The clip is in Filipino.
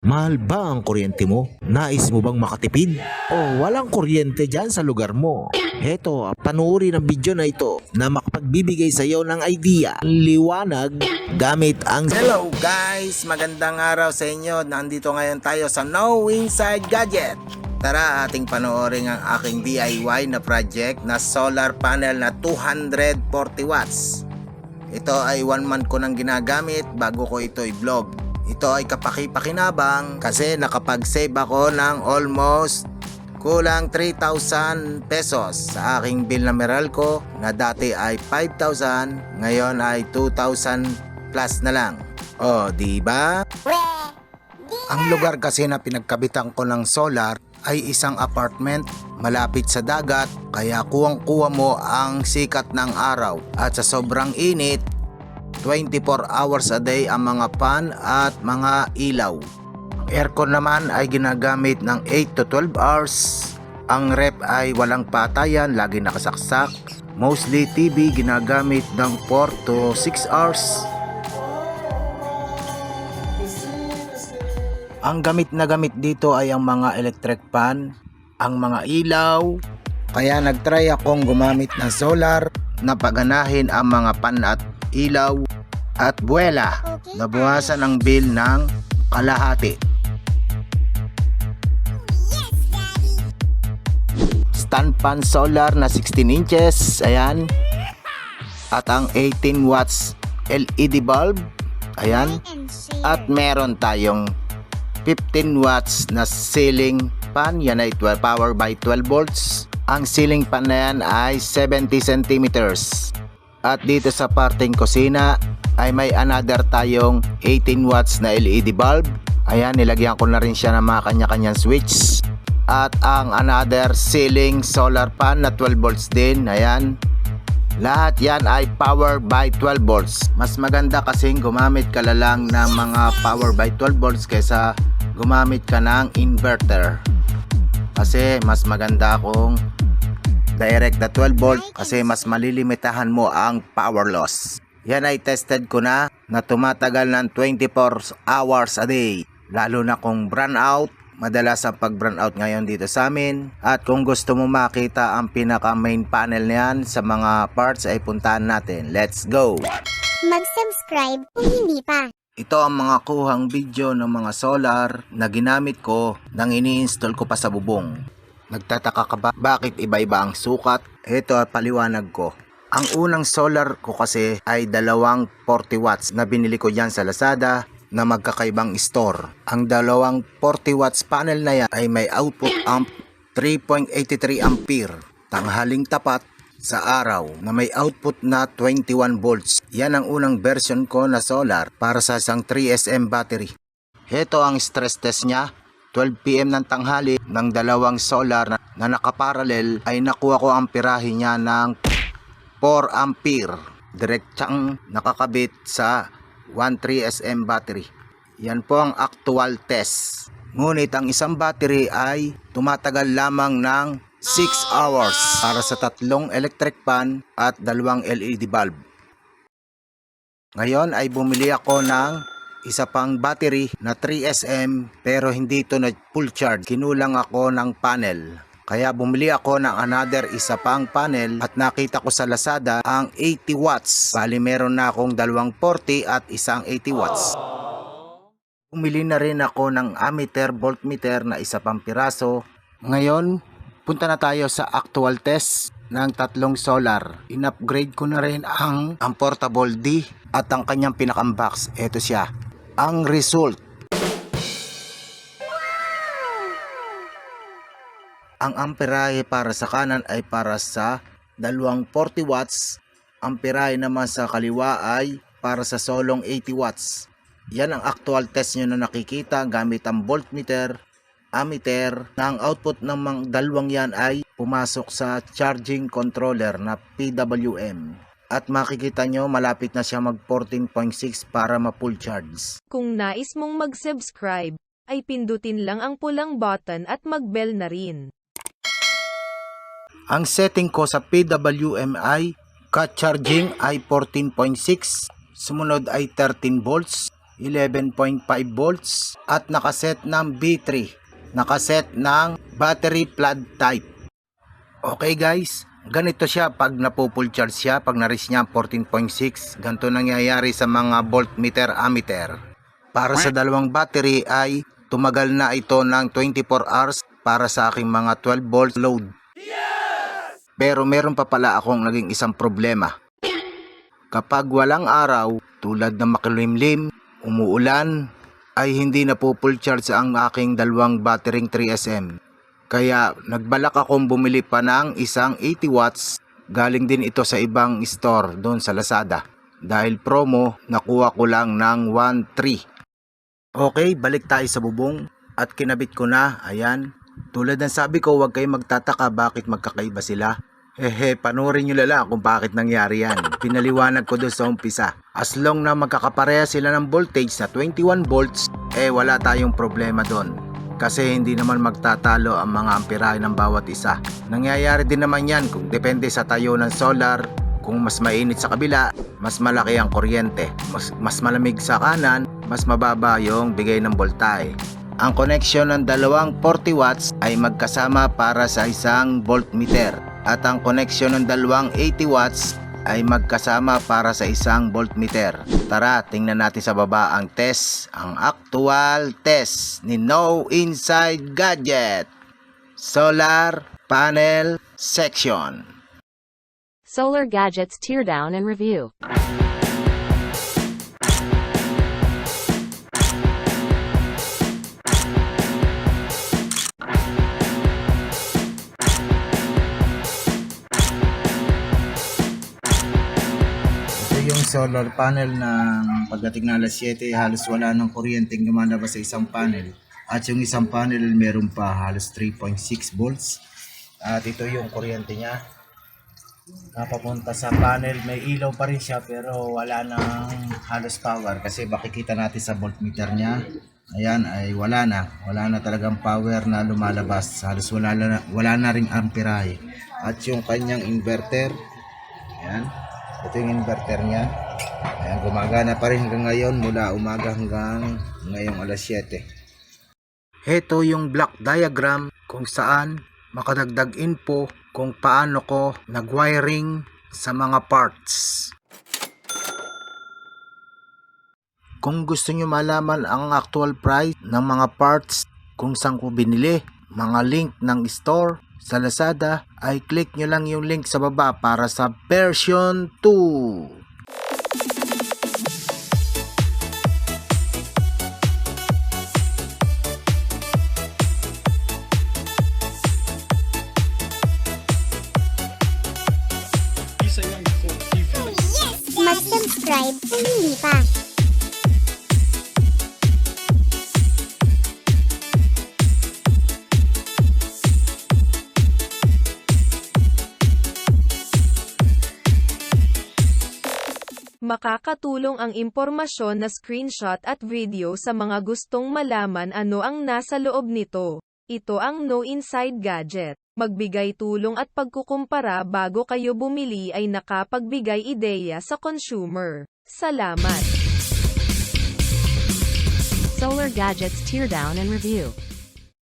Mahal ba ang kuryente mo? Nais mo bang makatipid? O walang kuryente dyan sa lugar mo? Heto, panuuri ng video na ito na makapagbibigay sa iyo ng idea, liwanag, gamit ang... Hello guys! Magandang araw sa inyo. Nandito ngayon tayo sa No Inside Gadget. Tara, ating panoorin ang aking DIY na project na solar panel na 240 watts. Ito ay 1 month ko nang ginagamit bago ko ito i-vlog. Ito ay kapaki-pakinabang kasi nakapag-save ako ng almost kulang 3,000 pesos sa aking bill na Meralco na dati ay 5,000, ngayon ay 2,000 plus na lang. O, di ba? Ang lugar kasi na pinagkabitan ko ng solar ay isang apartment malapit sa dagat, kaya kuwang-kuha mo ang sikat ng araw at sa sobrang init 24 hours a day ang mga fan at mga ilaw. Aircon naman ay ginagamit ng 8 to 12 hours. Ang rep ay walang patayan, lagi nakasaksak. Mostly TV ginagamit ng 4 to 6 hours. Ang gamit na gamit dito ay ang mga electric fan, ang mga ilaw. Kaya nagtry akong gumamit ng solar na paganahin ang mga fan at ilaw at buwela. Nabuhasan ang bill ng kalahati. Stand fan solar na 16 inches, ayan. At ang 18 watts LED bulb, ayan. At meron tayong 15 watts na ceiling fan, yan ay power by 12 volts. Ang ceiling fan na yan ay 70 centimeters. At dito sa parting kusina ay may another tayong 18 watts na LED bulb. Ayan, nilagyan ko na rin siya ng mga kanya-kanyang switch. At ang another ceiling solar fan na 12 volts din. Ayan. Lahat yan ay power by 12 volts. Mas maganda kasing gumamit ka lang ng mga power by 12 volts kaysa gumamit ka ng inverter. Kasi mas maganda kung direct na 12 volt kasi mas malilimitahan mo ang power loss. Yan ay tested ko na tumatagal ng 24 hours a day. Lalo na kung brown out, madalas ang pag brown out ngayon dito sa amin. At kung gusto mo makita ang pinaka main panel niyan sa mga parts ay puntahan natin. Let's go! Mag-subscribe kung hindi pa. Ito ang mga kuhang video ng mga solar na ginamit ko nang ini-install ko pa sa bubong. Nagtataka ka ba bakit iba-iba ang sukat? Ito at paliwanag ko. Ang unang solar ko kasi ay dalawang 40 watts na binili ko dyan sa Lazada na magkakaibang store. Ang dalawang 40 watts panel na yan ay may output amp 3.83 ampere. Tanghaling tapat sa araw na may output na 21 volts. Yan ang unang version ko na solar para sa isang 3SM battery. Ito ang stress test niya. 12 PM ng tanghali ng dalawang solar na nakaparallel ay nakuha ko ang pirahe niya ng 4 ampere. Direktang nakakabit sa 13SM battery. Yan po ang actual test. Ngunit ang isang battery ay tumatagal lamang ng 6 hours para sa 3 electric fan at 2 LED bulb. Ngayon ay bumili ako ng isa pang battery na 3SM pero hindi ito na full charge. Kinulang ako ng panel. Kaya bumili ako ng another isa pang panel at nakita ko sa Lazada ang 80 watts. Bali meron na akong dalawang 40 at isang 80 watts. Bumili na rin ako ng ammeter, voltmeter na isa pang piraso. Ngayon, punta na tayo sa actual test ng 3 solar. In-upgrade ko na rin ang portable D at ang kanyang pinaka-box. Ito siya. Ang result. Ang amperahe para sa kanan ay para sa dalawang 40 watts. Amperahe naman sa kaliwa ay para sa solong 80 watts. Yan ang actual test nyo na nakikita gamit ang voltmeter, ammeter, na ang output ng mga dalawang yan ay pumasok sa charging controller na PWM. At makikita nyo malapit na siya mag 14.6 para ma-full charge. Kung nais mong mag-subscribe, ay pindutin lang ang pulang button at mag-bell na rin. Ang setting ko sa PWM ay cut charging ay 14.6, sumunod ay 13 volts, 11.5 volts at nakaset ng B3. Nakaset ng battery flood type. Okay guys, ganito siya pag napo-full charge siya, pag na-reach niya 14.6. Ganito nangyayari sa mga voltmeter ammeter. Para sa dalawang battery ay tumagal na ito ng 24 hours para sa aking mga 12 volts load. Pero meron pa pala akong naging isang problema. Kapag walang araw, tulad ng makulimlim, umuulan, ay hindi na po full charge ang aking dalawang battering 3SM. Kaya nagbalak akong bumili pa ng isang 80 watts, galing din ito sa ibang store doon sa Lazada. Dahil promo, nakuha ko lang ng 1.3. Okay, balik tayo sa bubong at kinabit ko na, ayan. Tulad ng sabi ko, huwag kayong magtataka bakit magkakaiba sila. Panoorin nyo lang kung bakit nangyari yan. Pinaliwanag ko doon sa umpisa. As long na magkakapareha sila ng voltage na 21 volts, wala tayong problema doon. Kasi hindi naman magtatalo ang mga amperahe ng bawat isa. Nangyayari din naman yan kung depende sa tayo ng solar. Kung mas mainit sa kabila, mas malaki ang kuryente. Mas malamig sa kanan, mas mababa yung bigay ng voltahe. Ang connection ng dalawang 40 watts ay magkasama para sa isang voltmeter. At ang connection ng dalawang 80 watts ay magkasama para sa isang voltmeter. Tara, tingnan natin sa baba ang test, ang actual test ni No Inside Gadget. Solar Panel Section. Solar Gadgets Teardown and Review. Yung solar panel ng pagdating na alas 7 halos wala ng kuryenteng lumalabas sa isang panel, at yung isang panel meron pa halos 3.6 volts, at ito yung kuryente niya napapunta sa panel. May ilaw pa rin siya pero wala nang halos power kasi makikita natin sa voltmeter niya, ayan, ay wala na talagang power na lumalabas, halos wala na ring amperahe. At yung kanyang inverter, ayan, ito yung inverter niya. Ayan, gumagana pa rin hanggang ngayon, mula umaga hanggang ngayong alas 7. Ito yung block diagram kung saan makadagdag info kung paano ko nag-wiring sa mga parts. Kung gusto nyo malaman ang actual price ng mga parts, kung saan ko binili, mga link ng store sa Lazada, ay click nyo lang yung link sa baba para sa version 2. Mag-subscribe kung hindi pa. Makakatulong ang impormasyon na screenshot at video sa mga gustong malaman ano ang nasa loob nito. Ito ang No Inside Gadget. Magbigay tulong at pagkukumpara bago kayo bumili ay nakapagbigay ideya sa consumer. Salamat! Solar Gadgets Teardown and Review.